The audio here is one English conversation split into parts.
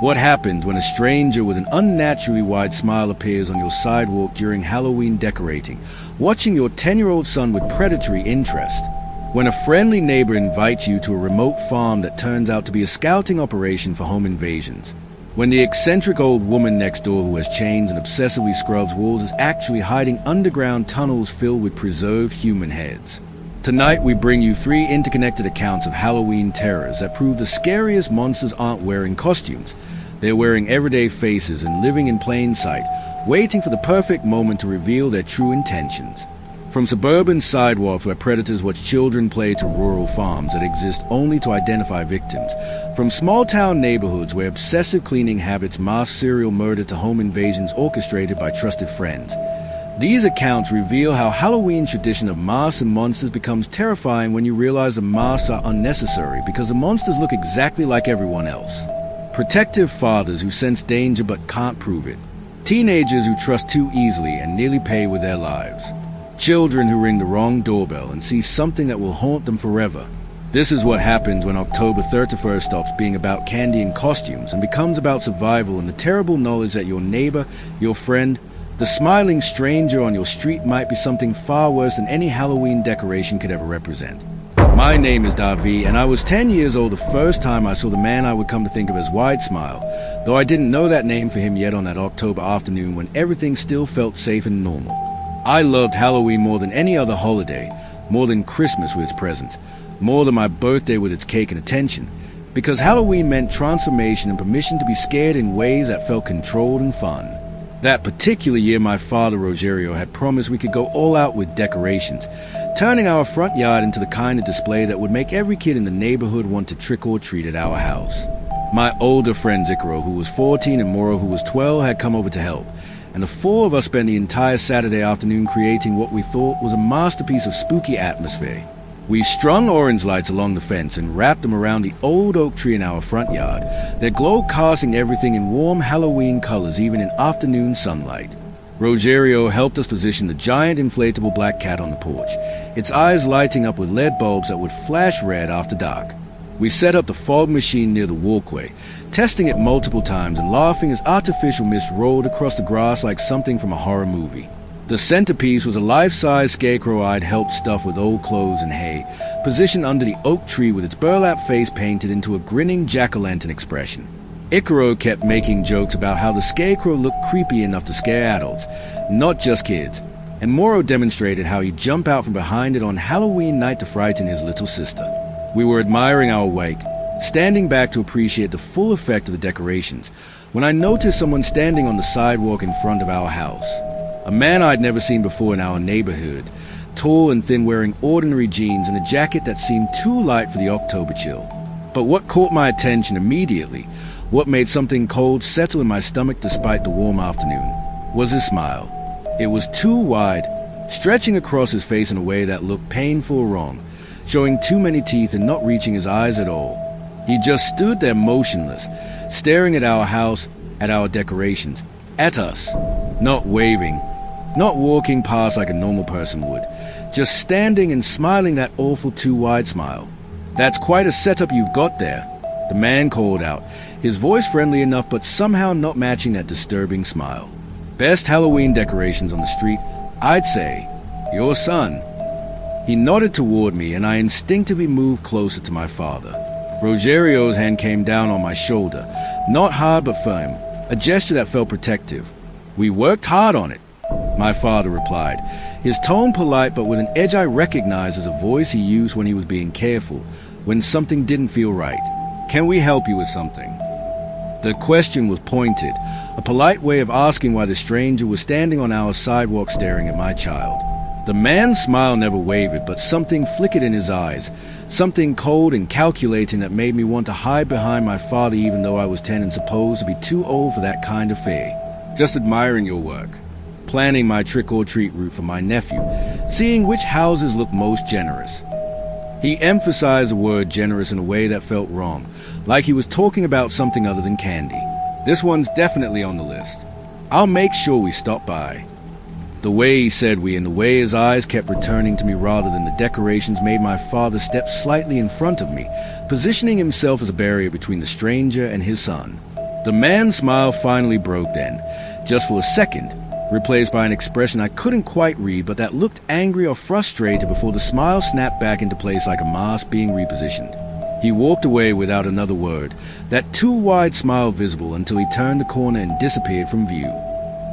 What happens when a stranger with an unnaturally wide smile appears on your sidewalk during Halloween decorating, watching your 10-year-old son with predatory interest? When a friendly neighbor invites you to a remote farm that turns out to be a scouting operation for home invasions? When the eccentric old woman next door who has chains and obsessively scrubs walls is actually hiding underground tunnels filled with preserved human heads? Tonight we bring you 3 interconnected accounts of Halloween terrors that prove the scariest monsters aren't wearing costumes. They're wearing everyday faces and living in plain sight, waiting for the perfect moment to reveal their true intentions. From suburban sidewalks where predators watch children play to rural farms that exist only to identify victims. From small-town neighborhoods where obsessive cleaning habits mask serial murder to home invasions orchestrated by trusted friends. These accounts reveal how Halloween's tradition of masks and monsters becomes terrifying when you realize the masks are unnecessary because the monsters look exactly like everyone else. Protective fathers who sense danger but can't prove it. Teenagers who trust too easily and nearly pay with their lives. Children who ring the wrong doorbell and see something that will haunt them forever. This is what happens when October 31st stops being about candy and costumes and becomes about survival and the terrible knowledge that your neighbor, your friend, the smiling stranger on your street might be something far worse than any Halloween decoration could ever represent. My name is Davi, and I was 10 years old the first time I saw the man I would come to think of as Wide Smile, though I didn't know that name for him yet on that October afternoon when everything still felt safe and normal. I loved Halloween more than any other holiday, more than Christmas with its presents, more than my birthday with its cake and attention, because Halloween meant transformation and permission to be scared in ways that felt controlled and fun. That particular year, my father, Rogerio, had promised we could go all out with decorations, turning our front yard into the kind of display that would make every kid in the neighborhood want to trick or treat at our house. My older friend Zicaro, who was 14, and Moro, who was 12, had come over to help, and the 4 of us spent the entire Saturday afternoon creating what we thought was a masterpiece of spooky atmosphere. We strung orange lights along the fence and wrapped them around the old oak tree in our front yard, their glow casting everything in warm Halloween colors even in afternoon sunlight. Rogerio helped us position the giant inflatable black cat on the porch, its eyes lighting up with LED bulbs that would flash red after dark. We set up the fog machine near the walkway, testing it multiple times and laughing as artificial mist rolled across the grass like something from a horror movie. The centerpiece was a life-size scarecrow I'd helped stuff with old clothes and hay, positioned under the oak tree with its burlap face painted into a grinning jack-o'-lantern expression. Icaro kept making jokes about how the scarecrow looked creepy enough to scare adults, not just kids, and Moro demonstrated how he'd jump out from behind it on Halloween night to frighten his little sister. We were admiring our wake, standing back to appreciate the full effect of the decorations, when I noticed someone standing on the sidewalk in front of our house. A man I'd never seen before in our neighborhood, tall and thin, wearing ordinary jeans and a jacket that seemed too light for the October chill. But what caught my attention immediately, what made something cold settle in my stomach despite the warm afternoon, was his smile. It was too wide, stretching across his face in a way that looked painful or wrong, showing too many teeth and not reaching his eyes at all. He just stood there motionless, staring at our house, at our decorations, at us, not waving, not walking past like a normal person would, just standing and smiling that awful too wide smile. "That's quite a setup you've got there," the man called out, his voice friendly enough but somehow not matching that disturbing smile. "Best Halloween decorations on the street, I'd say. Your son." He nodded toward me and I instinctively moved closer to my father. Rogerio's hand came down on my shoulder, not hard but firm, a gesture that felt protective. "We worked hard on it," my father replied, his tone polite but with an edge I recognized as a voice he used when he was being careful, when something didn't feel right. "Can we help you with something?" The question was pointed, a polite way of asking why the stranger was standing on our sidewalk staring at my child. The man's smile never wavered, but something flickered in his eyes, something cold and calculating that made me want to hide behind my father even though I was 10 and supposed to be too old for that kind of fare. "Just admiring your work, planning my trick-or-treat route for my nephew, seeing which houses look most generous." He emphasized the word generous in a way that felt wrong, like he was talking about something other than candy. "This one's definitely on the list. I'll make sure we stop by." The way he said we and the way his eyes kept returning to me rather than the decorations made my father step slightly in front of me, positioning himself as a barrier between the stranger and his son. The man's smile finally broke then, just for a second, replaced by an expression I couldn't quite read but that looked angry or frustrated before the smile snapped back into place like a mask being repositioned. He walked away without another word, that too wide smile visible until he turned the corner and disappeared from view.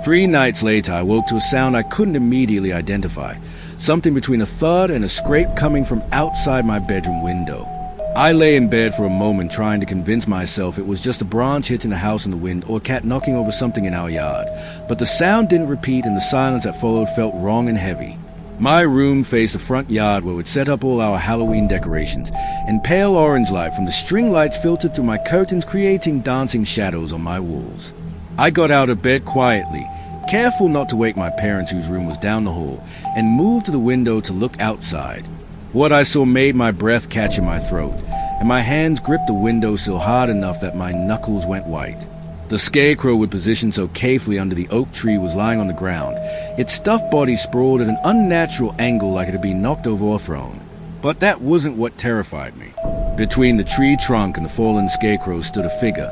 3 nights later, I woke to a sound I couldn't immediately identify, something between a thud and a scrape coming from outside my bedroom window. I lay in bed for a moment trying to convince myself it was just a branch hitting a house in the wind or a cat knocking over something in our yard, but the sound didn't repeat and the silence that followed felt wrong and heavy. My room faced the front yard where we'd set up all our Halloween decorations, and pale orange light from the string lights filtered through my curtains, creating dancing shadows on my walls. I got out of bed quietly, careful not to wake my parents whose room was down the hall, and moved to the window to look outside. What I saw made my breath catch in my throat, and my hands gripped the windowsill hard enough that my knuckles went white. The scarecrow, with positioned so carefully under the oak tree, was lying on the ground, its stuffed body sprawled at an unnatural angle like it had been knocked over or thrown. But that wasn't what terrified me. Between the tree trunk and the fallen scarecrow stood a figure,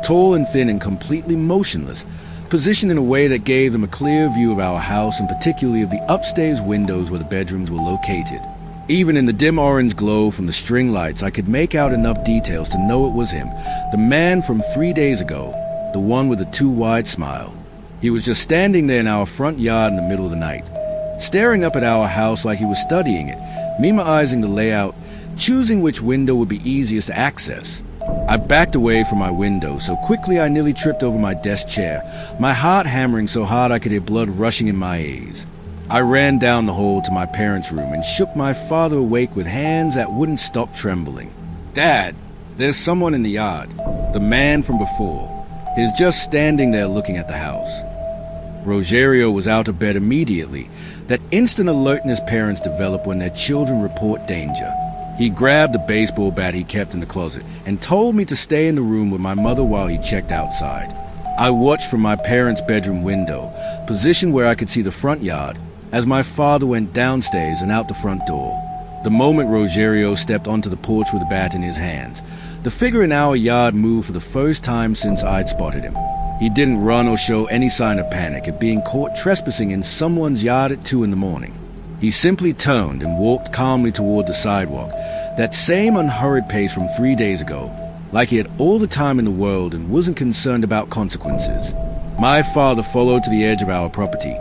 tall and thin and completely motionless, positioned in a way that gave them a clear view of our house and particularly of the upstairs windows where the bedrooms were located. Even in the dim orange glow from the string lights, I could make out enough details to know it was him, the man from 3 days ago, the one with the too wide smile. He was just standing there in our front yard in the middle of the night, staring up at our house like he was studying it, memorizing the layout, choosing which window would be easiest to access. I backed away from my window so quickly I nearly tripped over my desk chair, my heart hammering so hard I could hear blood rushing in my ears. I ran down the hall to my parents' room and shook my father awake with hands that wouldn't stop trembling. "Dad, there's someone in the yard. The man from before. He's just standing there looking at the house." Rogerio was out of bed immediately, that instant alertness parents develop when their children report danger. He grabbed the baseball bat he kept in the closet and told me to stay in the room with my mother while he checked outside. I watched from my parents' bedroom window, positioned where I could see the front yard, as my father went downstairs and out the front door. The moment Rogerio stepped onto the porch with the bat in his hands, the figure in our yard moved for the first time since I'd spotted him. He didn't run or show any sign of panic at being caught trespassing in someone's yard at 2 a.m. He simply turned and walked calmly toward the sidewalk, that same unhurried pace from 3 days ago, like he had all the time in the world and wasn't concerned about consequences. My father followed to the edge of our property,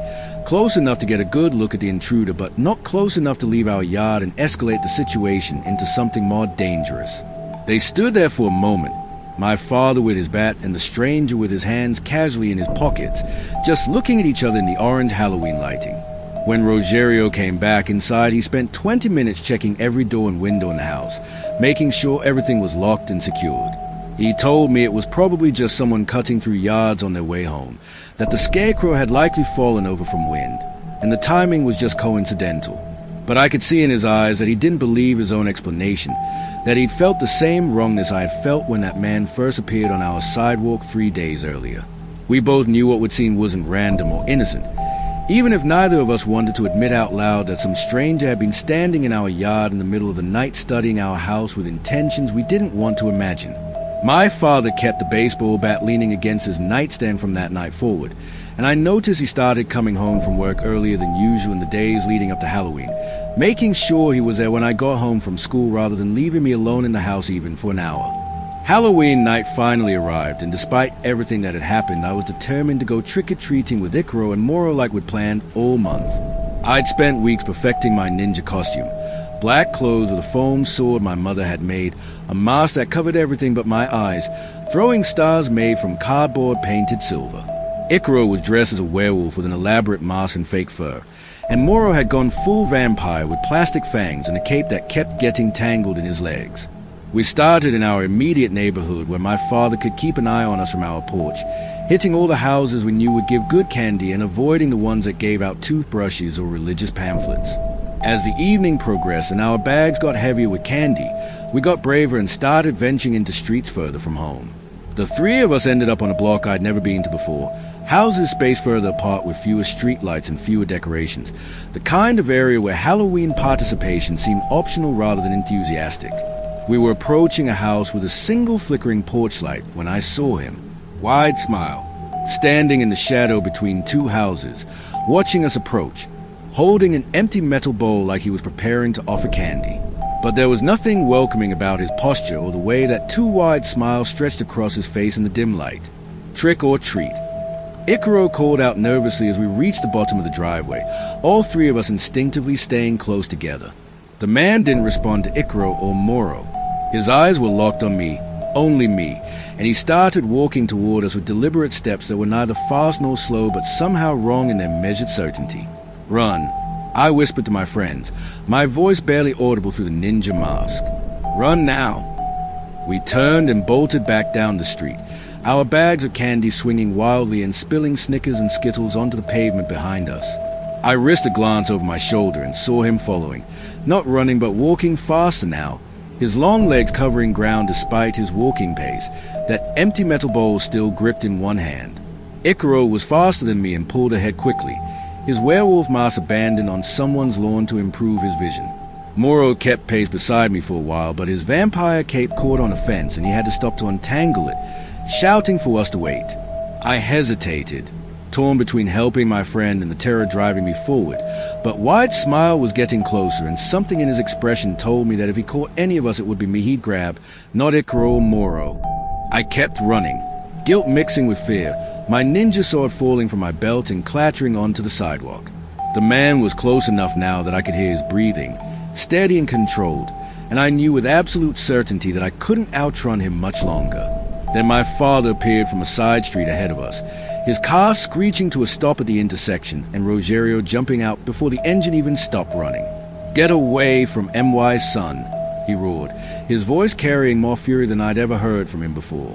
close enough to get a good look at the intruder, but not close enough to leave our yard and escalate the situation into something more dangerous. They stood there for a moment, my father with his bat and the stranger with his hands casually in his pockets, just looking at each other in the orange Halloween lighting. When Rogerio came back inside, he spent 20 minutes checking every door and window in the house, making sure everything was locked and secured. He told me it was probably just someone cutting through yards on their way home, that the scarecrow had likely fallen over from wind, and the timing was just coincidental. But I could see in his eyes that he didn't believe his own explanation, that he'd felt the same wrongness I had felt when that man first appeared on our sidewalk 3 days earlier. We both knew what would seem wasn't random or innocent, even if neither of us wanted to admit out loud that some stranger had been standing in our yard in the middle of the night studying our house with intentions we didn't want to imagine. My father kept the baseball bat leaning against his nightstand from that night forward, and I noticed he started coming home from work earlier than usual in the days leading up to Halloween, making sure he was there when I got home from school rather than leaving me alone in the house even for an hour. Halloween night finally arrived, and despite everything that had happened, I was determined to go trick-or-treating with Icaro and Moro like we'd planned all month. I'd spent weeks perfecting my ninja costume, black clothes with a foam sword my mother had made, a mask that covered everything but my eyes, throwing stars made from cardboard painted silver. Icaro was dressed as a werewolf with an elaborate mask and fake fur, and Moro had gone full vampire with plastic fangs and a cape that kept getting tangled in his legs. We started in our immediate neighborhood where my father could keep an eye on us from our porch, hitting all the houses we knew would give good candy and avoiding the ones that gave out toothbrushes or religious pamphlets. As the evening progressed and our bags got heavier with candy, we got braver and started venturing into streets further from home. The 3 of us ended up on a block I'd never been to before, houses spaced further apart with fewer streetlights and fewer decorations, the kind of area where Halloween participation seemed optional rather than enthusiastic. We were approaching a house with a single flickering porch light when I saw him. Wide smile, standing in the shadow between two houses, watching us approach, holding an empty metal bowl like he was preparing to offer candy. But there was nothing welcoming about his posture or the way that two wide smiles stretched across his face in the dim light. Trick or treat. Icaro called out nervously as we reached the bottom of the driveway, all three of us instinctively staying close together. The man didn't respond to Icaro or Moro. His eyes were locked on me, only me, and he started walking toward us with deliberate steps that were neither fast nor slow but somehow wrong in their measured certainty. Run, I whispered to my friends, my voice barely audible through the ninja mask. Run now. We turned and bolted back down the street, our bags of candy swinging wildly and spilling Snickers and Skittles onto the pavement behind us. I risked a glance over my shoulder and saw him following, not running but walking faster now, his long legs covering ground despite his walking pace, that empty metal bowl still gripped in one hand. Icaro was faster than me and pulled ahead quickly, his werewolf mask abandoned on someone's lawn to improve his vision. Moro kept pace beside me for a while, but his vampire cape caught on a fence and he had to stop to untangle it, shouting for us to wait. I hesitated, torn between helping my friend and the terror driving me forward, but Wide Smile was getting closer, and something in his expression told me that if he caught any of us it would be me he'd grab, not Icaro or Moro. I kept running, guilt mixing with fear, my ninja sword falling from my belt and clattering onto the sidewalk. The man was close enough now that I could hear his breathing, steady and controlled, and I knew with absolute certainty that I couldn't outrun him much longer. Then my father appeared from a side street ahead of us, his car screeching to a stop at the intersection, and Rogerio jumping out before the engine even stopped running. "Get away from MY's son," he roared, his voice carrying more fury than I'd ever heard from him before.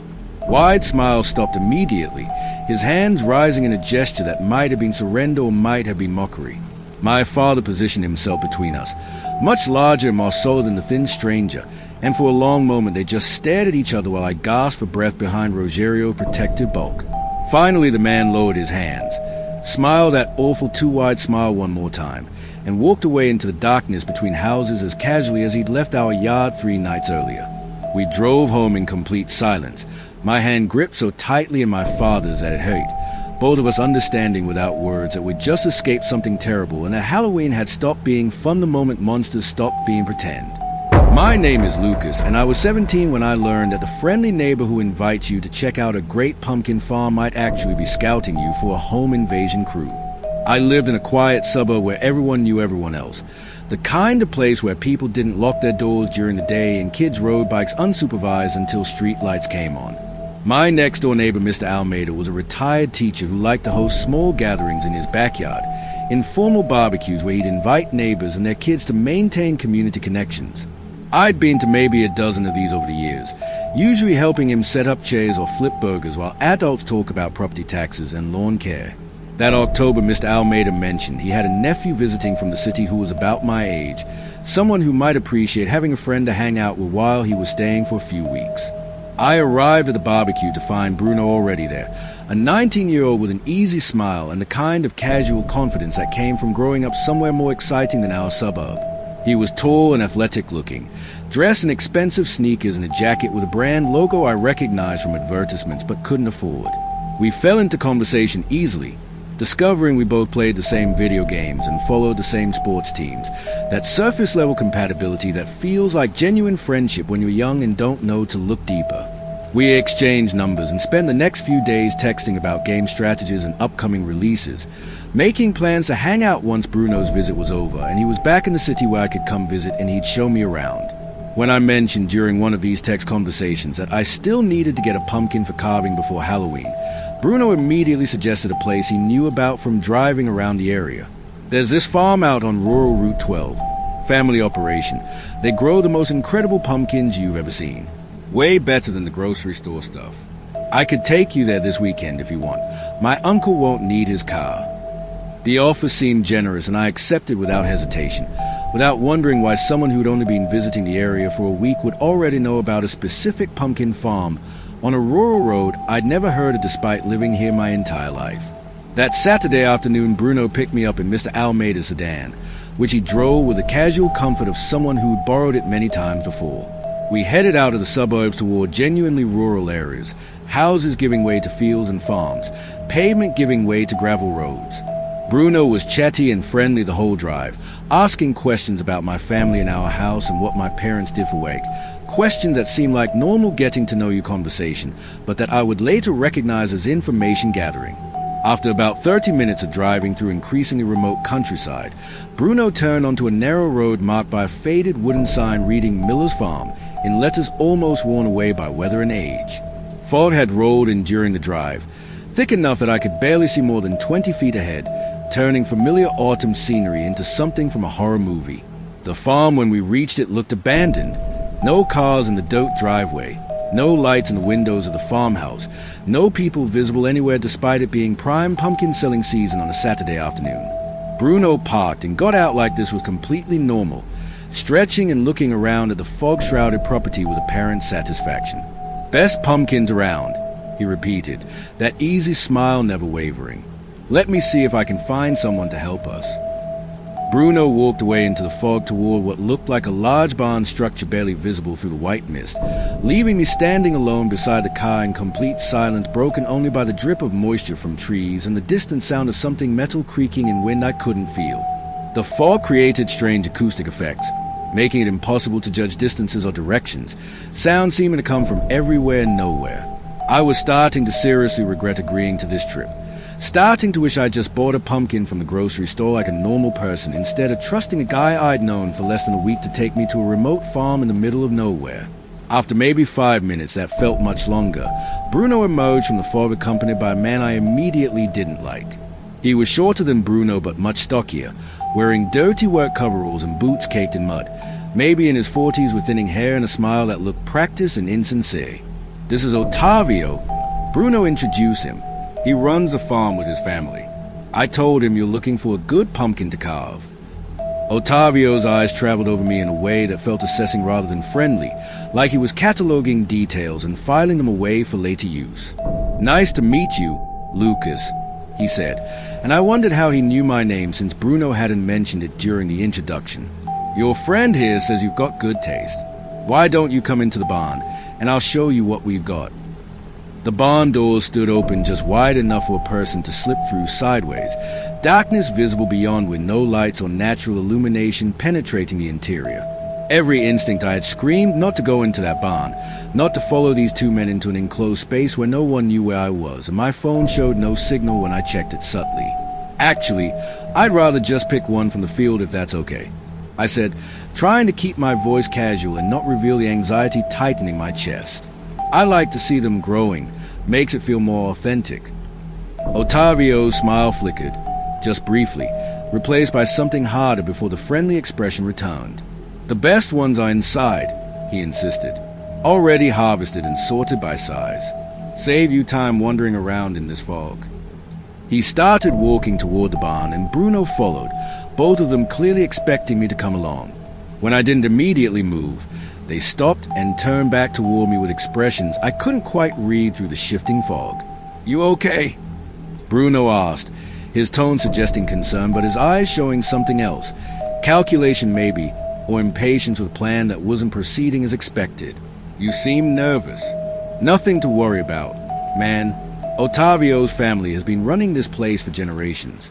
Wide Smile stopped immediately, his hands rising in a gesture that might have been surrender or might have been mockery. My father positioned himself between us, much larger and more solid than the thin stranger, and for a long moment they just stared at each other while I gasped for breath behind Rogerio's protective bulk. Finally the man lowered his hands, smiled that awful two-wide smile one more time, and walked away into the darkness between houses as casually as he'd left our yard 3 nights earlier. We drove home in complete silence, my hand gripped so tightly in my father's that it hurt, both of us understanding without words that we'd just escaped something terrible and that Halloween had stopped being fun the moment monsters stopped being pretend. My name is Lucas, and I was 17 when I learned that the friendly neighbor who invites you to check out a great pumpkin farm might actually be scouting you for a home invasion crew. I lived in a quiet suburb where everyone knew everyone else, the kind of place where people didn't lock their doors during the day and kids rode bikes unsupervised until street lights came on. My next-door neighbor, Mr. Almeida, was a retired teacher who liked to host small gatherings in his backyard, informal barbecues where he'd invite neighbors and their kids to maintain community connections. I'd been to maybe a dozen of these over the years, usually helping him set up chairs or flip burgers while adults talk about property taxes and lawn care. That October, Mr. Almeida mentioned he had a nephew visiting from the city who was about my age, someone who might appreciate having a friend to hang out with while he was staying for a few weeks. I arrived at the barbecue to find Bruno already there, a 19-year-old with an easy smile and the kind of casual confidence that came from growing up somewhere more exciting than our suburb. He was tall and athletic-looking, dressed in expensive sneakers and a jacket with a brand logo I recognized from advertisements but couldn't afford. We fell into conversation easily, discovering we both played the same video games and followed the same sports teams, that surface-level compatibility that feels like genuine friendship when you're young and don't know to look deeper. We exchanged numbers and spent the next few days texting about game strategies and upcoming releases, making plans to hang out once Bruno's visit was over and he was back in the city where I could come visit and he'd show me around. When I mentioned during one of these text conversations that I still needed to get a pumpkin for carving before Halloween, Bruno immediately suggested a place he knew about from driving around the area. There's this farm out on rural Route 12. Family operation. They grow the most incredible pumpkins you've ever seen. Way better than the grocery store stuff. I could take you there this weekend if you want. My uncle won't need his car. The offer seemed generous and I accepted without hesitation, without wondering why someone who'd only been visiting the area for a week would already know about a specific pumpkin farm on a rural road I'd never heard of despite living here my entire life. That Saturday afternoon, Bruno picked me up in Mr. Almeida's sedan, which he drove with the casual comfort of someone who'd borrowed it many times before. We headed out of the suburbs toward genuinely rural areas, houses giving way to fields and farms, pavement giving way to gravel roads. Bruno was chatty and friendly the whole drive, asking questions about my family and our house and what my parents did for work. Questions that seemed like normal getting-to-know-you conversation, but that I would later recognize as information gathering. After about 30 minutes of driving through increasingly remote countryside, Bruno turned onto a narrow road marked by a faded wooden sign reading Miller's Farm, in letters almost worn away by weather and age. Fog had rolled in during the drive, thick enough that I could barely see more than 20 feet ahead, turning familiar autumn scenery into something from a horror movie. The farm, when we reached it, looked abandoned. No cars in the dirt driveway, no lights in the windows of the farmhouse, no people visible anywhere despite it being prime pumpkin selling season on a Saturday afternoon. Bruno parked and got out like this was completely normal, stretching and looking around at the fog-shrouded property with apparent satisfaction. "Best pumpkins around," he repeated, that easy smile never wavering. "Let me see if I can find someone to help us." Bruno walked away into the fog toward what looked like a large barn structure barely visible through the white mist, leaving me standing alone beside the car in complete silence, broken only by the drip of moisture from trees and the distant sound of something metal creaking in wind I couldn't feel. The fog created strange acoustic effects, making it impossible to judge distances or directions, sound seeming to come from everywhere and nowhere. I was starting to seriously regret agreeing to this trip. Starting to wish I'd just bought a pumpkin from the grocery store like a normal person, instead of trusting a guy I'd known for less than a week to take me to a remote farm in the middle of nowhere. After maybe 5 minutes that felt much longer, Bruno emerged from the fog accompanied by a man I immediately didn't like. He was shorter than Bruno but much stockier, wearing dirty work coveralls and boots caked in mud, maybe in his 40s with thinning hair and a smile that looked practiced and insincere. "This is Ottavio," Bruno introduced him. "He runs a farm with his family. I told him you're looking for a good pumpkin to carve." Ottavio's eyes traveled over me in a way that felt assessing rather than friendly, like he was cataloging details and filing them away for later use. "Nice to meet you, Lucas," he said, and I wondered how he knew my name since Bruno hadn't mentioned it during the introduction. "Your friend here says you've got good taste. Why don't you come into the barn, and I'll show you what we've got." The barn doors stood open just wide enough for a person to slip through sideways, darkness visible beyond with no lights or natural illumination penetrating the interior. Every instinct I had screamed not to go into that barn, not to follow these two men into an enclosed space where no one knew where I was, and my phone showed no signal when I checked it subtly. "Actually, I'd rather just pick one from the field if that's okay," I said, trying to keep my voice casual and not reveal the anxiety tightening my chest. "I like to see them growing. Makes it feel more authentic." Ottavio's smile flickered, just briefly, replaced by something harder before the friendly expression returned. "The best ones are inside," he insisted. "Already harvested and sorted by size. Save you time wandering around in this fog." He started walking toward the barn, and Bruno followed, both of them clearly expecting me to come along. When I didn't immediately move, they stopped and turned back toward me with expressions I couldn't quite read through the shifting fog. "You okay?" Bruno asked, his tone suggesting concern, but his eyes showing something else. Calculation maybe, or impatience with a plan that wasn't proceeding as expected. "You seem nervous." "Nothing to worry about, man. Ottavio's family has been running this place for generations."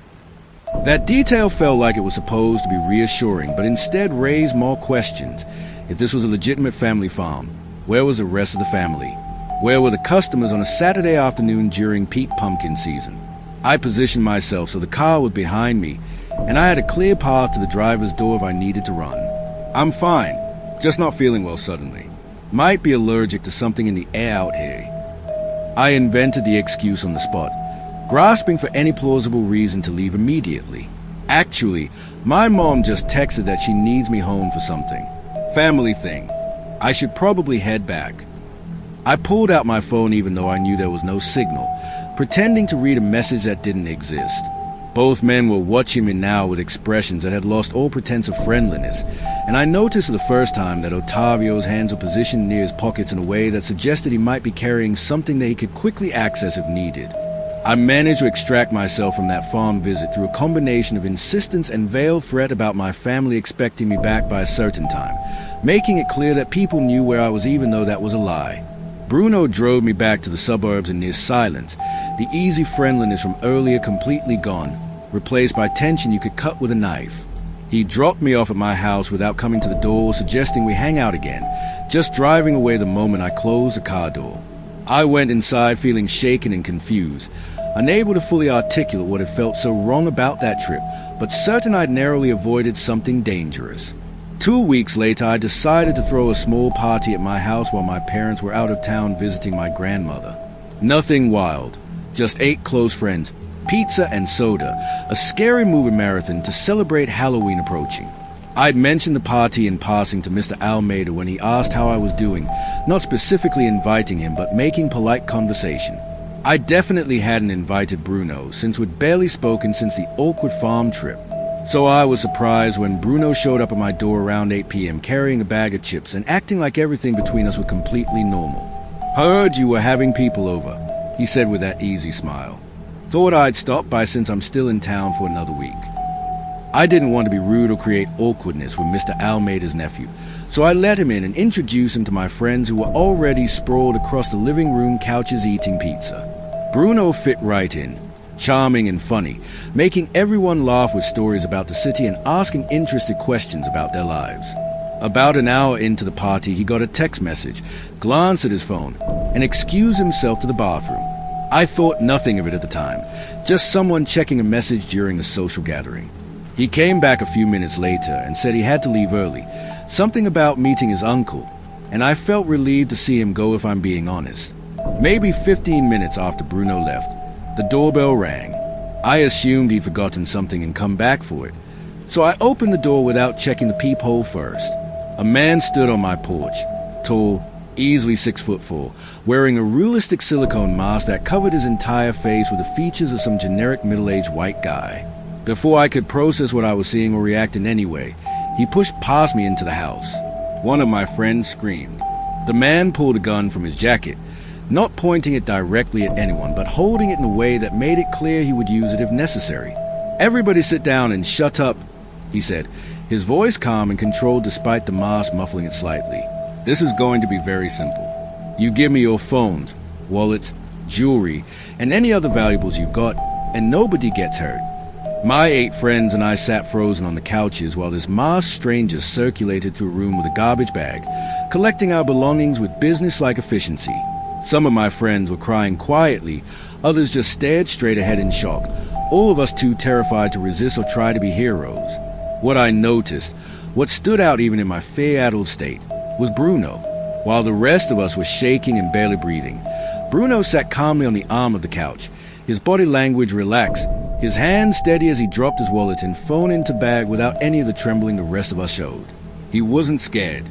That detail felt like it was supposed to be reassuring, but instead raised more questions. If this was a legitimate family farm, where was the rest of the family? Where were the customers on a Saturday afternoon during peak pumpkin season? I positioned myself so the car was behind me, and I had a clear path to the driver's door if I needed to run. "I'm fine, just not feeling well suddenly. Might be allergic to something in the air out here." I invented the excuse on the spot, grasping for any plausible reason to leave immediately. "Actually, my mom just texted that she needs me home for something. Family thing. I should probably head back." I pulled out my phone even though I knew there was no signal, pretending to read a message that didn't exist. Both men were watching me now with expressions that had lost all pretense of friendliness, and I noticed for the first time that Ottavio's hands were positioned near his pockets in a way that suggested he might be carrying something that he could quickly access if needed. I managed to extract myself from that farm visit through a combination of insistence and veiled threat about my family expecting me back by a certain time, making it clear that people knew where I was even though that was a lie. Bruno drove me back to the suburbs in near silence, the easy friendliness from earlier completely gone, replaced by tension you could cut with a knife. He dropped me off at my house without coming to the door, suggesting we hang out again, just driving away the moment I closed the car door. I went inside feeling shaken and confused, unable to fully articulate what had felt so wrong about that trip, but certain I'd narrowly avoided something dangerous. 2 weeks later, I decided to throw a small party at my house while my parents were out of town visiting my grandmother. Nothing wild, just 8 close friends, pizza and soda, a scary movie marathon to celebrate Halloween approaching. I'd mentioned the party in passing to Mr. Almeida when he asked how I was doing, not specifically inviting him, but making polite conversation. I definitely hadn't invited Bruno, since we'd barely spoken since the awkward farm trip. So I was surprised when Bruno showed up at my door around 8 p.m. carrying a bag of chips and acting like everything between us was completely normal. "Heard you were having people over," he said with that easy smile. "Thought I'd stop by since I'm still in town for another week." I didn't want to be rude or create awkwardness with Mr. Almeida's nephew, so I let him in and introduced him to my friends who were already sprawled across the living room couches eating pizza. Bruno fit right in, charming and funny, making everyone laugh with stories about the city and asking interested questions about their lives. About an hour into the party, he got a text message, glanced at his phone, and excused himself to the bathroom. I thought nothing of it at the time, just someone checking a message during the social gathering. He came back a few minutes later and said he had to leave early, something about meeting his uncle, and I felt relieved to see him go if I'm being honest. Maybe 15 minutes after Bruno left, the doorbell rang. I assumed he'd forgotten something and come back for it, so I opened the door without checking the peephole first. A man stood on my porch, tall, easily 6'4", wearing a realistic silicone mask that covered his entire face with the features of some generic middle-aged white guy. Before I could process what I was seeing or react in any way, he pushed past me into the house. One of my friends screamed. The man pulled a gun from his jacket, not pointing it directly at anyone, but holding it in a way that made it clear he would use it if necessary. "Everybody sit down and shut up," he said, his voice calm and controlled despite the mask muffling it slightly. "This is going to be very simple. You give me your phones, wallets, jewelry, and any other valuables you've got, and nobody gets hurt." My 8 friends and I sat frozen on the couches while this masked stranger circulated through a room with a garbage bag, collecting our belongings with business-like efficiency. Some of my friends were crying quietly, others just stared straight ahead in shock, all of us too terrified to resist or try to be heroes. What I noticed, what stood out even in my fear-addled state, was Bruno. While the rest of us were shaking and barely breathing, Bruno sat calmly on the arm of the couch, his body language relaxed, his hand steady as he dropped his wallet and phone into bag without any of the trembling the rest of us showed. He wasn't scared.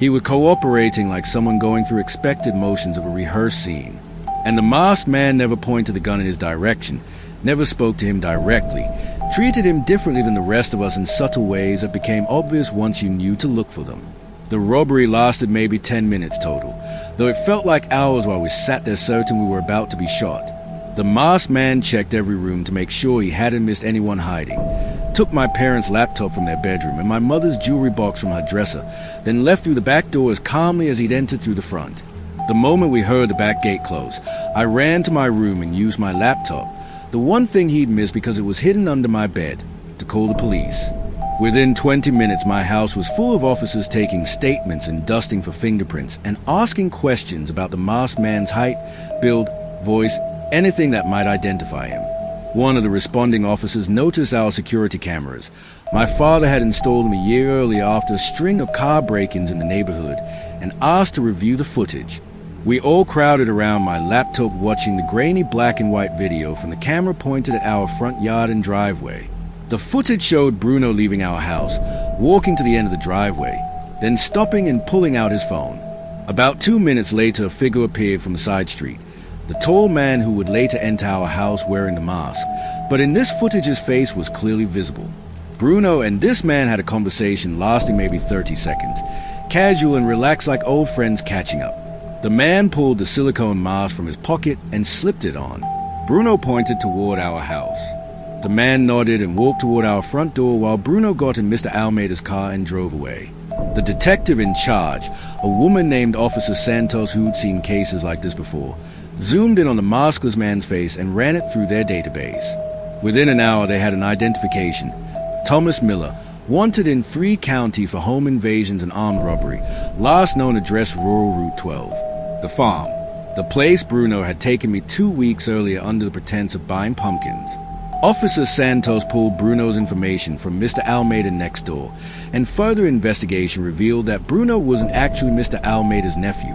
He was cooperating like someone going through expected motions of a rehearsed scene. And the masked man never pointed the gun in his direction, never spoke to him directly, treated him differently than the rest of us in subtle ways that became obvious once you knew to look for them. The robbery lasted maybe 10 minutes total, though it felt like hours while we sat there certain we were about to be shot. The masked man checked every room to make sure he hadn't missed anyone hiding, took my parents' laptop from their bedroom and my mother's jewelry box from her dresser, then left through the back door as calmly as he'd entered through the front. The moment we heard the back gate close, I ran to my room and used my laptop, the one thing he'd missed because it was hidden under my bed, to call the police. Within 20 minutes, my house was full of officers taking statements and dusting for fingerprints and asking questions about the masked man's height, build, voice, anything that might identify him. One of the responding officers noticed our security cameras. My father had installed them a year earlier after a string of car break-ins in the neighborhood and asked to review the footage. We all crowded around my laptop watching the grainy black and white video from the camera pointed at our front yard and driveway. The footage showed Bruno leaving our house, walking to the end of the driveway, then stopping and pulling out his phone. About 2 minutes later, a figure appeared from the side street. The tall man who would later enter our house wearing the mask, but in this footage his face was clearly visible. Bruno and this man had a conversation lasting maybe 30 seconds, casual and relaxed like old friends catching up. The man pulled the silicone mask from his pocket and slipped it on. Bruno pointed toward our house. The man nodded and walked toward our front door while Bruno got in Mr. Almeida's car and drove away. The detective in charge, a woman named Officer Santos who'd seen cases like this before, zoomed in on the maskless man's face and ran it through their database. Within an hour, they had an identification. Thomas Miller, wanted in Free County for home invasions and armed robbery, last known address rural Route 12. The farm. The place Bruno had taken me 2 weeks earlier under the pretense of buying pumpkins. Officer Santos pulled Bruno's information from Mr. Almeida next door, and further investigation revealed that Bruno wasn't actually Mr. Almeida's nephew.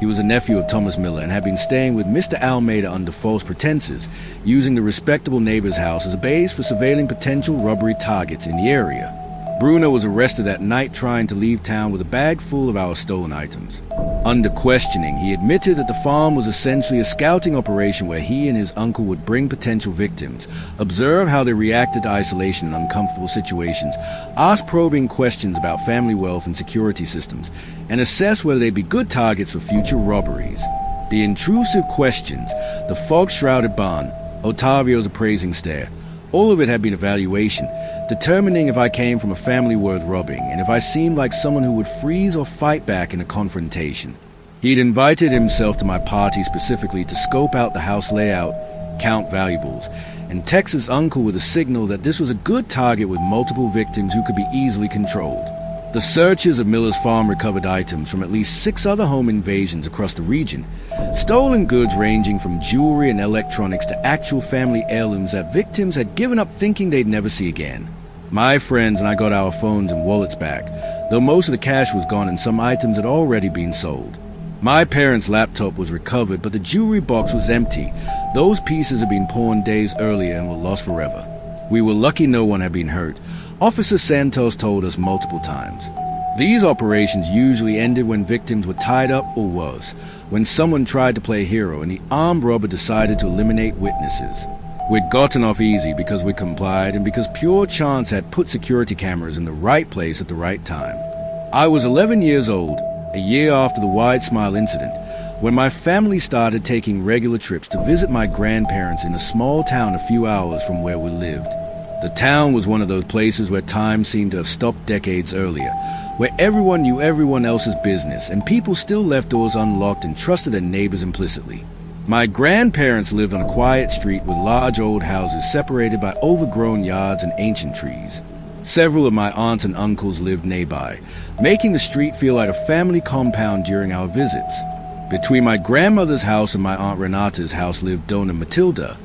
He was a nephew of Thomas Miller and had been staying with Mr. Almeida under false pretenses, using the respectable neighbor's house as a base for surveilling potential robbery targets in the area. Bruno was arrested that night trying to leave town with a bag full of our stolen items. Under questioning, he admitted that the farm was essentially a scouting operation where he and his uncle would bring potential victims, observe how they reacted to isolation and uncomfortable situations, ask probing questions about family wealth and security systems, and assess whether they'd be good targets for future robberies. The intrusive questions, the fog-shrouded barn, Otavio's appraising stare, all of it had been evaluation, determining if I came from a family worth robbing and if I seemed like someone who would freeze or fight back in a confrontation. He'd invited himself to my party specifically to scope out the house layout, count valuables, and text his uncle with a signal that this was a good target with multiple victims who could be easily controlled. The searches of Miller's farm recovered items from at least 6 other home invasions across the region, stolen goods ranging from jewelry and electronics to actual family heirlooms that victims had given up thinking they'd never see again. My friends and I got our phones and wallets back, though most of the cash was gone and some items had already been sold. My parents' laptop was recovered, but the jewelry box was empty. Those pieces had been pawned days earlier and were lost forever. We were lucky no one had been hurt. Officer Santos told us multiple times. These operations usually ended when victims were tied up or worse, when someone tried to play hero and the armed robber decided to eliminate witnesses. We'd gotten off easy because we complied and because pure chance had put security cameras in the right place at the right time. I was 11 years old, a year after the Wide Smile incident, when my family started taking regular trips to visit my grandparents in a small town a few hours from where we lived. The town was one of those places where time seemed to have stopped decades earlier, where everyone knew everyone else's business and people still left doors unlocked and trusted their neighbors implicitly. My grandparents lived on a quiet street with large old houses separated by overgrown yards and ancient trees. Several of my aunts and uncles lived nearby, making the street feel like a family compound during our visits. Between my grandmother's house and my Aunt Renata's house lived Dona Matilda,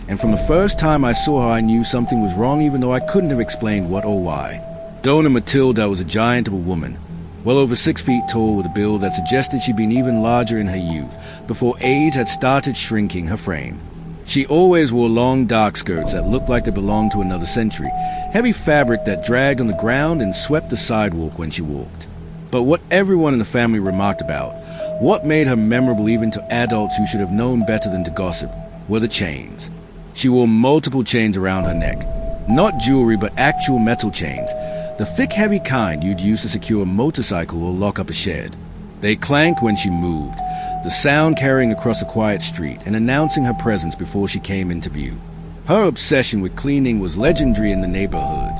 and from the first time I saw her I knew something was wrong even though I couldn't have explained what or why. Dona Matilda was a giant of a woman, well over 6 feet tall with a build that suggested she'd been even larger in her youth, before age had started shrinking her frame. She always wore long dark skirts that looked like they belonged to another century, heavy fabric that dragged on the ground and swept the sidewalk when she walked. But what everyone in the family remarked about, what made her memorable even to adults who should have known better than to gossip, were the chains. She wore multiple chains around her neck. Not jewelry, but actual metal chains. The thick, heavy kind you'd use to secure a motorcycle or lock up a shed. They clanked when she moved, the sound carrying across a quiet street and announcing her presence before she came into view. Her obsession with cleaning was legendary in the neighborhood.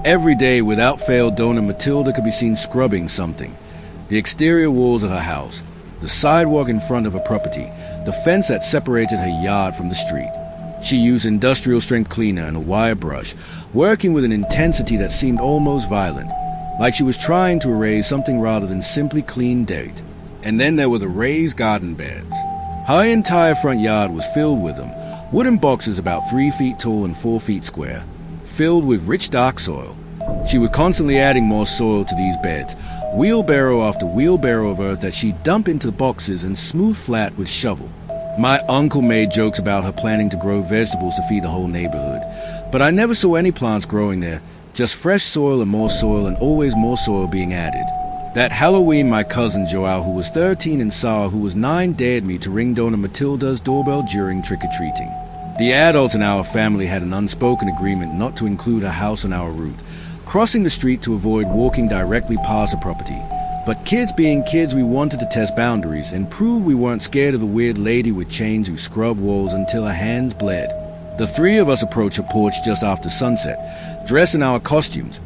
Every day, without fail, Dona Matilda could be seen scrubbing something. The exterior walls of her house, the sidewalk in front of her property, the fence that separated her yard from the street. She used industrial-strength cleaner and a wire brush, working with an intensity that seemed almost violent, like she was trying to erase something rather than simply clean dirt. And then there were the raised garden beds. Her entire front yard was filled with them, wooden boxes about 3 feet tall and 4 feet square, filled with rich dark soil. She was constantly adding more soil to these beds, wheelbarrow after wheelbarrow of earth that she'd dump into the boxes and smooth flat with shovel. My uncle made jokes about her planning to grow vegetables to feed the whole neighborhood, but I never saw any plants growing there, just fresh soil and always more soil being added. That Halloween, my cousin Joao, who was 13, and Sarah, who was 9, dared me to ring Dona Matilda's doorbell during trick-or-treating. The adults in our family had an unspoken agreement not to include her house on our route, crossing the street to avoid walking directly past her property. But kids being kids, we wanted to test boundaries and prove we weren't scared of the weird lady with chains who scrubbed walls until her hands bled. The 3 of us approached her porch just after sunset, dressed in our costumes.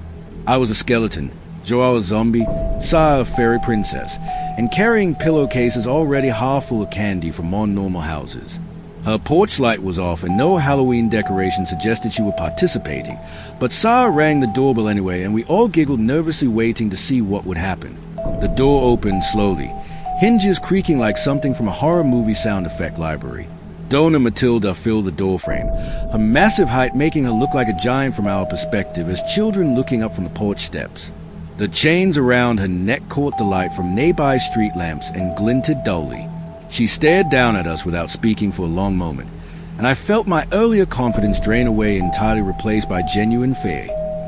I was a skeleton, Joao a zombie, Saya, fairy princess, and carrying pillowcases already half full of candy from more normal houses. Her porch light was off and no Halloween decoration suggested she were participating, but Sarah rang the doorbell anyway and we all giggled, nervously waiting to see what would happen. The door opened slowly, hinges creaking like something from a horror movie sound effect library. Dona Matilda filled the doorframe, her massive height making her look like a giant from our perspective as children looking up from the porch steps. The chains around her neck caught the light from nearby street lamps and glinted dully. She stared down at us without speaking for a long moment, and I felt my earlier confidence drain away, entirely replaced by genuine fear.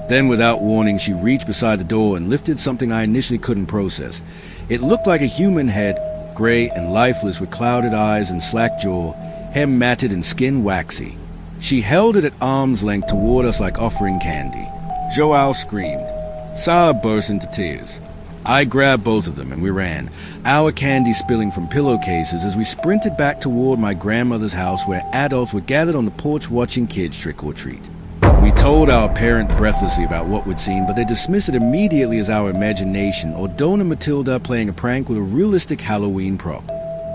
Then, without warning, she reached beside the door and lifted something I initially couldn't process. It looked like a human head, gray and lifeless with clouded eyes and slack jaw, hair matted and skin waxy. She held it at arm's length toward us like offering candy. Joao screamed. Sarah burst into tears. I grabbed both of them and we ran, our candy spilling from pillowcases as we sprinted back toward my grandmother's house where adults were gathered on the porch watching kids trick or treat. We told our parents breathlessly about what we'd seen, but they dismissed it immediately as our imagination or Dona Matilda playing a prank with a realistic Halloween prop.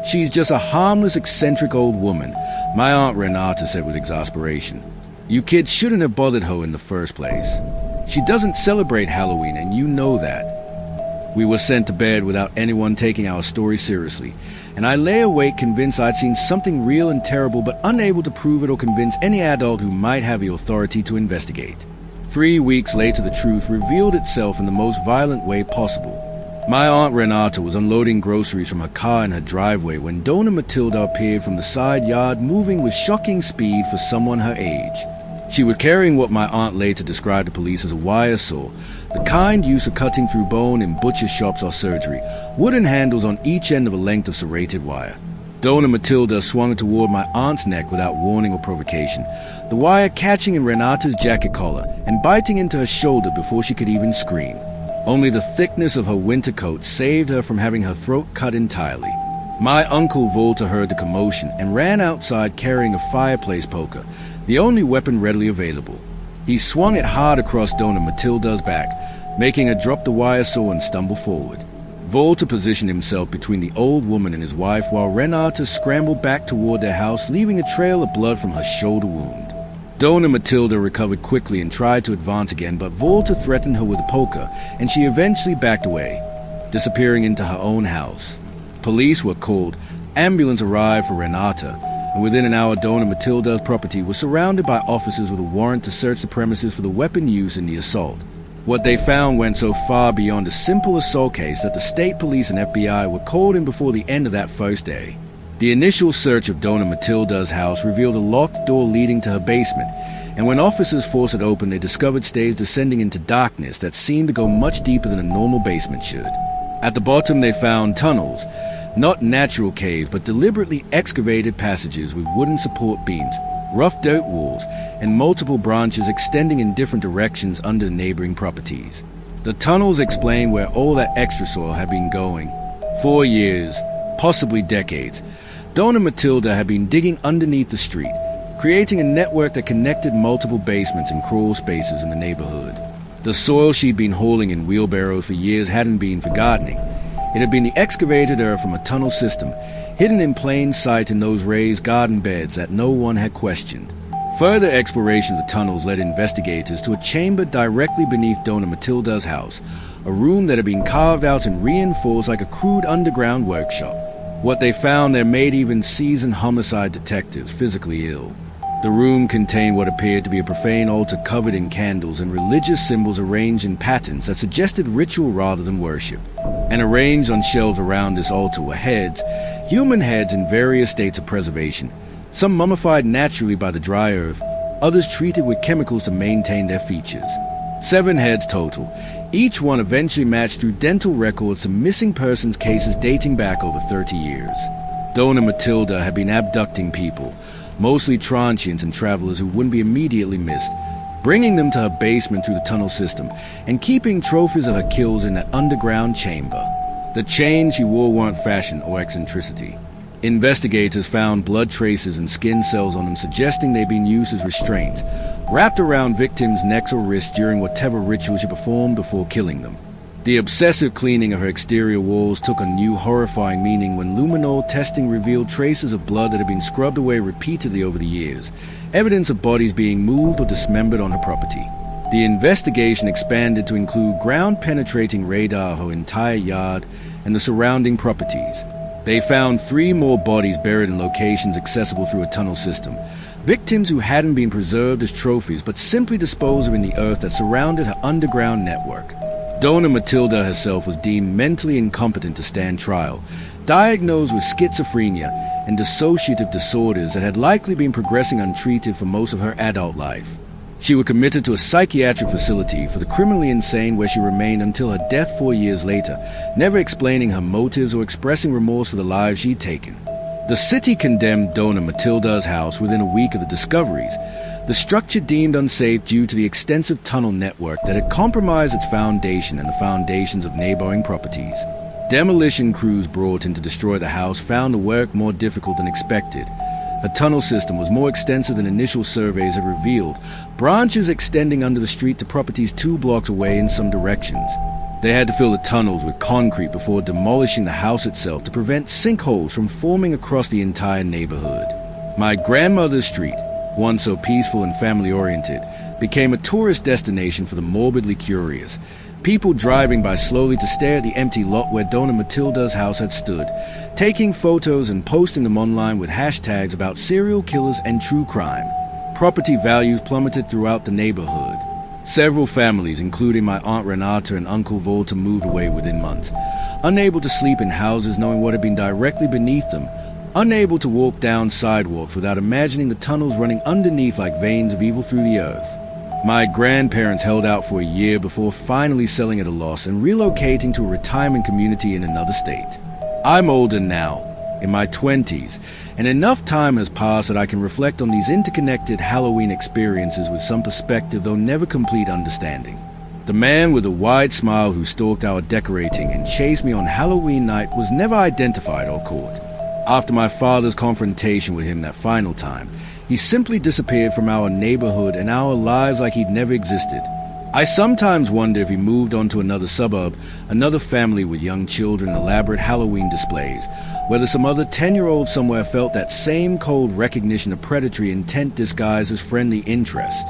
She's just a harmless, eccentric old woman, my Aunt Renata said with exasperation. You kids shouldn't have bothered her in the first place. She doesn't celebrate Halloween, and you know that. We were sent to bed without anyone taking our story seriously, and I lay awake convinced I'd seen something real and terrible, but unable to prove it or convince any adult who might have the authority to investigate. 3 weeks later, the truth revealed itself in the most violent way possible. My Aunt Renata was unloading groceries from her car in her driveway when Dona Matilda appeared from the side yard, moving with shocking speed for someone her age. She was carrying what my aunt later described to police as a wire saw, the kind used for cutting through bone in butcher shops or surgery, wooden handles on each end of a length of serrated wire. Dona Matilda swung it toward my aunt's neck without warning or provocation, the wire catching in Renata's jacket collar and biting into her shoulder before she could even scream. Only the thickness of her winter coat saved her from having her throat cut entirely. My uncle Volta heard the commotion and ran outside carrying a fireplace poker, the only weapon readily available. He swung it hard across Dona Matilda's back, making her drop the wire saw and stumble forward. Volta positioned himself between the old woman and his wife while Renata scrambled back toward their house, leaving a trail of blood from her shoulder wound. Dona Matilda recovered quickly and tried to advance again, but Volta threatened her with a poker, and she eventually backed away, disappearing into her own house. Police were called, ambulance arrived for Renata, and within an hour Dona Matilda's property was surrounded by officers with a warrant to search the premises for the weapon used in the assault. What they found went so far beyond a simple assault case that the state police and FBI were called in before the end of that first day. The initial search of Dona Matilda's house revealed a locked door leading to her basement, and when officers forced it open, they discovered stairs descending into darkness that seemed to go much deeper than a normal basement should. At the bottom they found tunnels, not natural caves, but deliberately excavated passages with wooden support beams, rough dirt walls, and multiple branches extending in different directions under the neighboring properties. The tunnels explain where all that extra soil had been going. 4 years, possibly decades, Dona Matilda had been digging underneath the street, creating a network that connected multiple basements and crawl spaces in the neighborhood. The soil she'd been hauling in wheelbarrows for years hadn't been for gardening. It had been the excavated earth from a tunnel system, hidden in plain sight in those raised garden beds that no one had questioned. Further exploration of the tunnels led investigators to a chamber directly beneath Dona Matilda's house, a room that had been carved out and reinforced like a crude underground workshop. What they found there made even seasoned homicide detectives physically ill. The room contained what appeared to be a profane altar covered in candles and religious symbols arranged in patterns that suggested ritual rather than worship. And arranged on shelves around this altar were heads, human heads in various states of preservation, some mummified naturally by the dry earth, others treated with chemicals to maintain their features. 7 heads total, each one eventually matched through dental records to missing persons cases dating back over 30 years. Dona Matilda had been abducting people, mostly transients and travelers who wouldn't be immediately missed, bringing them to her basement through the tunnel system and keeping trophies of her kills in that underground chamber. The chains she wore weren't fashion or eccentricity. Investigators found blood traces and skin cells on them suggesting they'd been used as restraints, wrapped around victims' necks or wrists during whatever ritual she performed before killing them. The obsessive cleaning of her exterior walls took a new horrifying meaning when luminol testing revealed traces of blood that had been scrubbed away repeatedly over the years, evidence of bodies being moved or dismembered on her property. The investigation expanded to include ground-penetrating radar of her entire yard and the surrounding properties. They found 3 more bodies buried in locations accessible through a tunnel system, victims who hadn't been preserved as trophies but simply disposed of in the earth that surrounded her underground network. Dona Matilda herself was deemed mentally incompetent to stand trial, diagnosed with schizophrenia and dissociative disorders that had likely been progressing untreated for most of her adult life. She was committed to a psychiatric facility for the criminally insane where she remained until her death 4 years later, never explaining her motives or expressing remorse for the lives she'd taken. The city condemned Dona Matilda's house within a week of the discoveries, the structure deemed unsafe due to the extensive tunnel network that had compromised its foundation and the foundations of neighboring properties. Demolition crews brought in to destroy the house found the work more difficult than expected. A tunnel system was more extensive than initial surveys had revealed, branches extending under the street to properties 2 blocks away in some directions. They had to fill the tunnels with concrete before demolishing the house itself to prevent sinkholes from forming across the entire neighborhood. My grandmother's street, once so peaceful and family-oriented, became a tourist destination for the morbidly curious. People driving by slowly to stare at the empty lot where Dona Matilda's house had stood, taking photos and posting them online with hashtags about serial killers and true crime. Property values plummeted throughout the neighborhood. Several families, including my Aunt Renata and Uncle Volta, moved away within months, unable to sleep in houses knowing what had been directly beneath them, unable to walk down sidewalks without imagining the tunnels running underneath like veins of evil through the earth. My grandparents held out for a year before finally selling at a loss and relocating to a retirement community in another state. I'm older now, in my 20s, and enough time has passed that I can reflect on these interconnected Halloween experiences with some perspective, though never complete understanding. The man with a wide smile who stalked our decorating and chased me on Halloween night was never identified or caught. After my father's confrontation with him that final time, he simply disappeared from our neighborhood and our lives like he'd never existed. I sometimes wonder if he moved on to another suburb, another family with young children, elaborate Halloween displays, whether some other 10-year-old somewhere felt that same cold recognition of predatory intent disguised as friendly interest.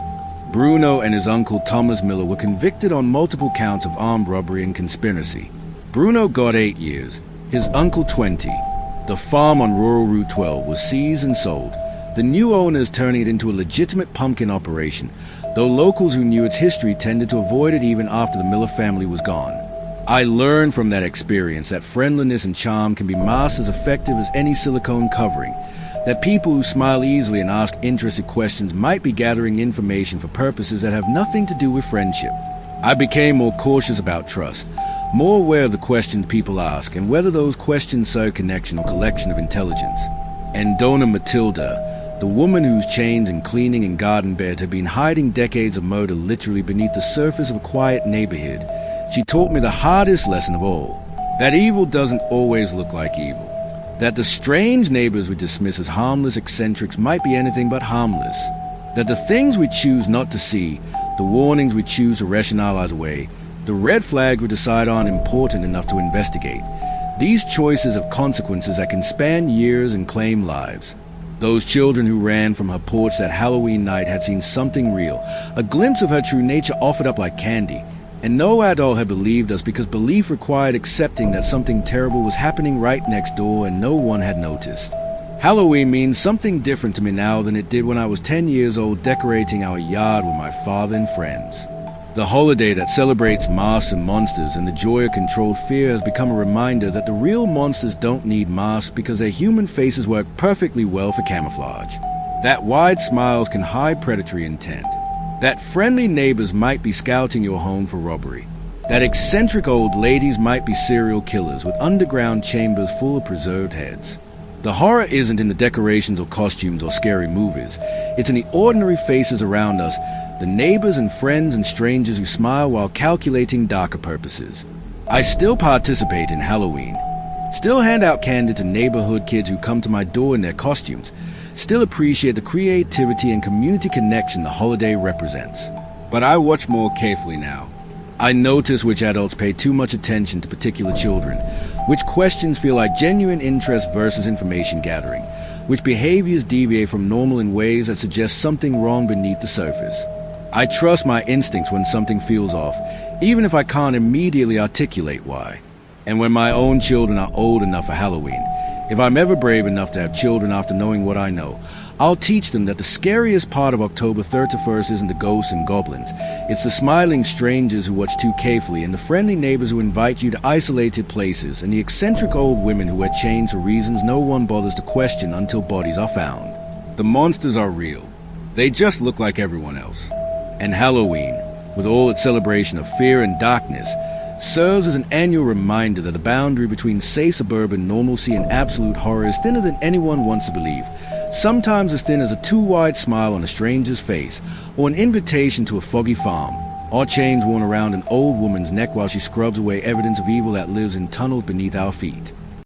Bruno and his uncle Thomas Miller were convicted on multiple counts of armed robbery and conspiracy. Bruno got 8 years, his uncle 20. The farm on rural Route 12 was seized and sold, the new owners turning it into a legitimate pumpkin operation, though locals who knew its history tended to avoid it even after the Miller family was gone. I learned from that experience that friendliness and charm can be masked as effective as any silicone covering, that people who smile easily and ask interested questions might be gathering information for purposes that have nothing to do with friendship. I became more cautious about trust, more aware of the questions people ask and whether those questions serve connection or collection of intelligence. And Dona Matilda, the woman whose chains and cleaning and garden bed had been hiding decades of murder literally beneath the surface of a quiet neighborhood, she taught me the hardest lesson of all, that evil doesn't always look like evil, that the strange neighbors we dismiss as harmless eccentrics might be anything but harmless, that the things we choose not to see, the warnings we choose to rationalize away, the red flags we decide aren't important enough to investigate, these choices have consequences that can span years and claim lives. Those children who ran from her porch that Halloween night had seen something real, a glimpse of her true nature offered up like candy, and no adult had believed us because belief required accepting that something terrible was happening right next door and no one had noticed. Halloween means something different to me now than it did when I was 10 years old decorating our yard with my father and friends. The holiday that celebrates masks and monsters and the joy of controlled fear has become a reminder that the real monsters don't need masks because their human faces work perfectly well for camouflage. That wide smiles can hide predatory intent. That friendly neighbors might be scouting your home for robbery. That eccentric old ladies might be serial killers with underground chambers full of preserved heads. The horror isn't in the decorations or costumes or scary movies. It's in the ordinary faces around us, the neighbors and friends and strangers who smile while calculating darker purposes. I still participate in Halloween. Still hand out candy to neighborhood kids who come to my door in their costumes. Still appreciate the creativity and community connection the holiday represents. But I watch more carefully now. I notice which adults pay too much attention to particular children, which questions feel like genuine interest versus information gathering, which behaviors deviate from normal in ways that suggest something wrong beneath the surface. I trust my instincts when something feels off, even if I can't immediately articulate why. And when my own children are old enough for Halloween, if I'm ever brave enough to have children after knowing what I know, I'll teach them that the scariest part of October 31st isn't the ghosts and goblins. It's the smiling strangers who watch too carefully, and the friendly neighbors who invite you to isolated places, and the eccentric old women who wear chains for reasons no one bothers to question until bodies are found. The monsters are real. They just look like everyone else. And Halloween, with all its celebration of fear and darkness, serves as an annual reminder that the boundary between safe suburban normalcy and absolute horror is thinner than anyone wants to believe. Sometimes as thin as a too-wide smile on a stranger's face, or an invitation to a foggy farm, or chains worn around an old woman's neck while she scrubs away evidence of evil that lives in tunnels beneath our feet.